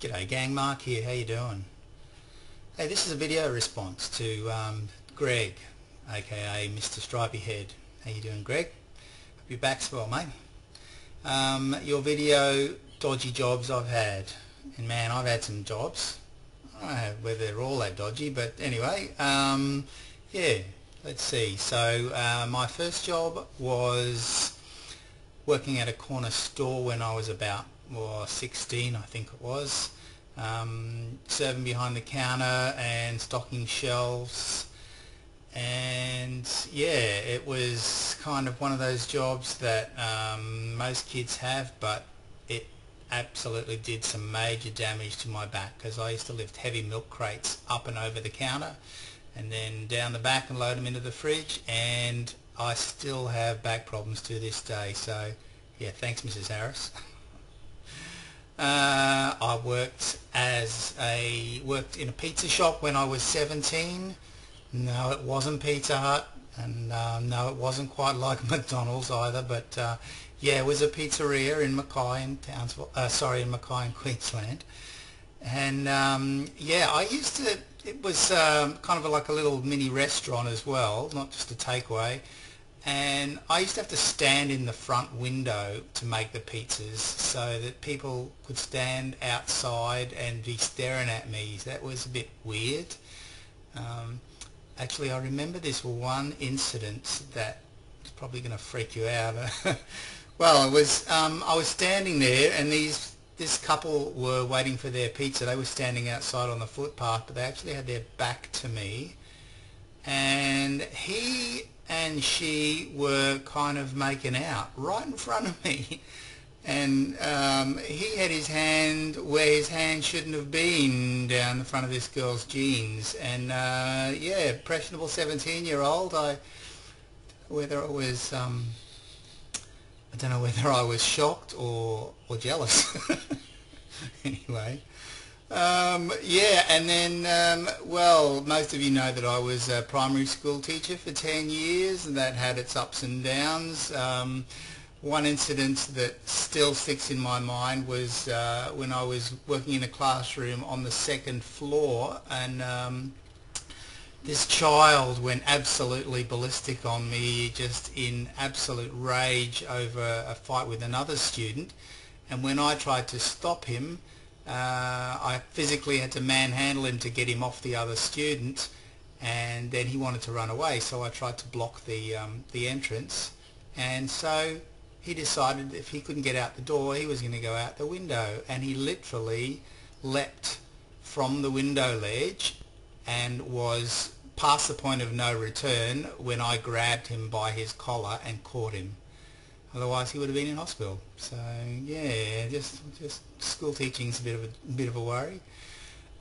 G'day gang, Mark here, how you doing? Hey, this is a video response to Greg, aka Mr. Stripey Head. How you doing, Greg? Hope your back's well, mate. Your video, dodgy jobs I've had. And man, I've had some jobs. I don't know whether they're all that dodgy, but anyway, yeah, let's see. So my first job was working at a corner store when I was about 16, I think it was, serving behind the counter and stocking shelves. And yeah, it was kind of one of those jobs that most kids have, but it absolutely did some major damage to my back, because I used to lift heavy milk crates up and over the counter and then down the back and load them into the fridge, and I still have back problems to this day. So yeah, thanks Mrs. Harris. I worked in a pizza shop when I was 17. No, it wasn't Pizza Hut, and no, it wasn't quite like McDonald's either. But yeah, it was a pizzeria in Mackay in Townsville. In Mackay in Queensland. And yeah, I used to. It was kind of like a little mini restaurant as well, not just a takeaway. And I used to have to stand in the front window to make the pizzas, so that people could stand outside and be staring at me. That was a bit weird. Actually, I remember this one incident that is probably going to freak you out. Well, it was I was standing there, and this couple were waiting for their pizza. They were standing outside on the footpath, but they actually had their back to me, and he and she were kind of making out right in front of me. And he had his hand where his hand shouldn't have been, down the front of this girl's jeans. And yeah, impressionable 17-year-old. I don't know whether I was shocked or jealous. Anyway. Yeah, and then, well, most of you know that I was a primary school teacher for 10 years, and that had its ups and downs. One incident that still sticks in my mind was when I was working in a classroom on the second floor, and this child went absolutely ballistic on me, just in absolute rage over a fight with another student. And when I tried to stop him, I physically had to manhandle him to get him off the other student, and then he wanted to run away, so I tried to block the entrance. And so he decided if he couldn't get out the door, he was going to go out the window, and he literally leapt from the window ledge and was past the point of no return when I grabbed him by his collar and caught him. Otherwise he would have been in hospital. So yeah, just school teaching's a bit of a worry.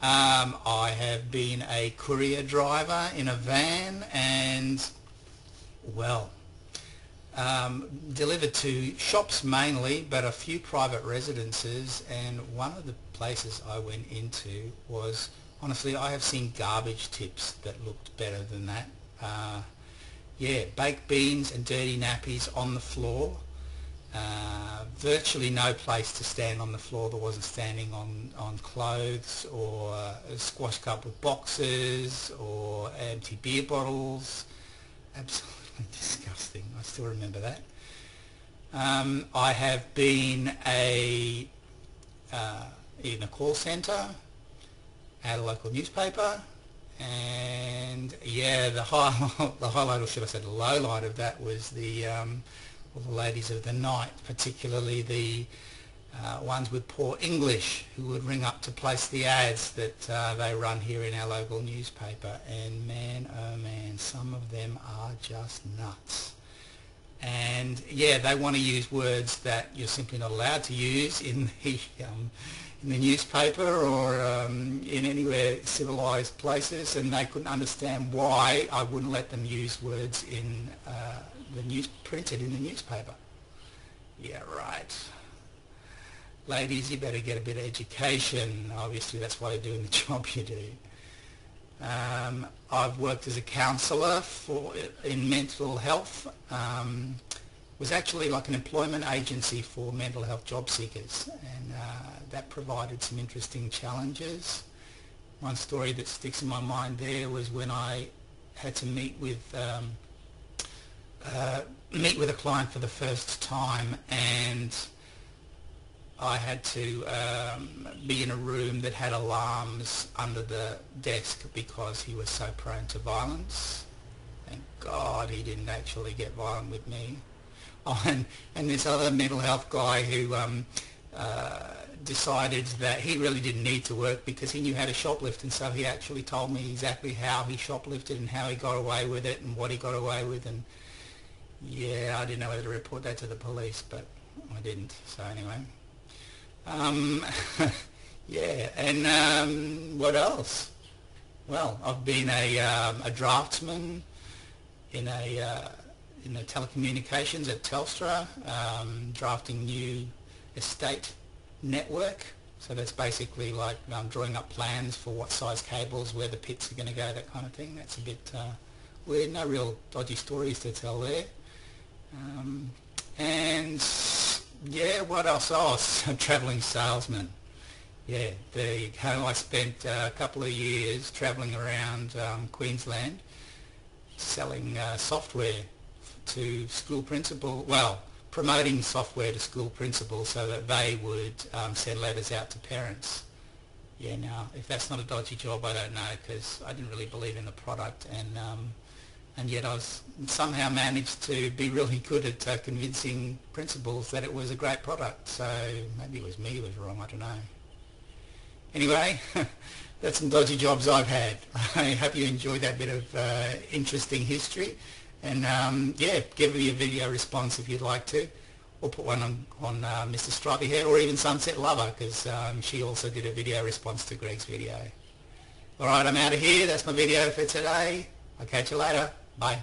I have been a courier driver in a van, and well, delivered to shops mainly, but a few private residences. And one of the places I went into was, honestly, I have seen garbage tips that looked better than that. Yeah, baked beans and dirty nappies on the floor. Virtually no place to stand on the floor that wasn't standing on clothes, or a squash cup with boxes, or empty beer bottles. Absolutely disgusting. I still remember that. I have been in a call centre at a local newspaper. And yeah, the highlight, or should I say the low light of that, was the ladies of the night, particularly the ones with poor English, who would ring up to place the ads that they run here in our local newspaper. And man, oh man, some of them are just nuts. And yeah, they want to use words that you're simply not allowed to use in the newspaper, or in anywhere civilized places, and they couldn't understand why I wouldn't let them use words in printed in the newspaper. Yeah, right. Ladies, you better get a bit of education. Obviously that's why you're doing the job you do. I've worked as a counsellor in mental health, was actually like an employment agency for mental health job seekers, and that provided some interesting challenges. One story that sticks in my mind there was when I had to meet with a client for the first time, and I had to be in a room that had alarms under the desk because he was so prone to violence. Thank God he didn't actually get violent with me. Oh, and this other mental health guy who decided that he really didn't need to work because he knew how to shoplift, and so he actually told me exactly how he shoplifted and how he got away with it and what he got away with. And yeah, I didn't know whether to report that to the police, but I didn't. So anyway, yeah. And what else? Well, I've been a draftsman in the telecommunications at Telstra, drafting new estate network. So that's basically like drawing up plans for what size cables, where the pits are going to go, that kind of thing. That's a bit weird. No real dodgy stories to tell there. And yeah, what else? Oh, a travelling salesman. Yeah, there you go. I spent a couple of years travelling around Queensland selling software to school principals, well, promoting software to school principals so that they would send letters out to parents. Yeah, now, if that's not a dodgy job, I don't know, because I didn't really believe in the product, and yet I was somehow managed to be really good at convincing principals that it was a great product. So maybe it was me who was wrong, I don't know. Anyway, that's some dodgy jobs I've had. I hope you enjoyed that bit of interesting history. And yeah, give me a video response if you'd like to, or put one on Mr. Stripey Hair, or even Sunset Lover, because she also did a video response to Greg's video. Alright, I'm out of here. That's my video for today. I'll catch you later. Bye.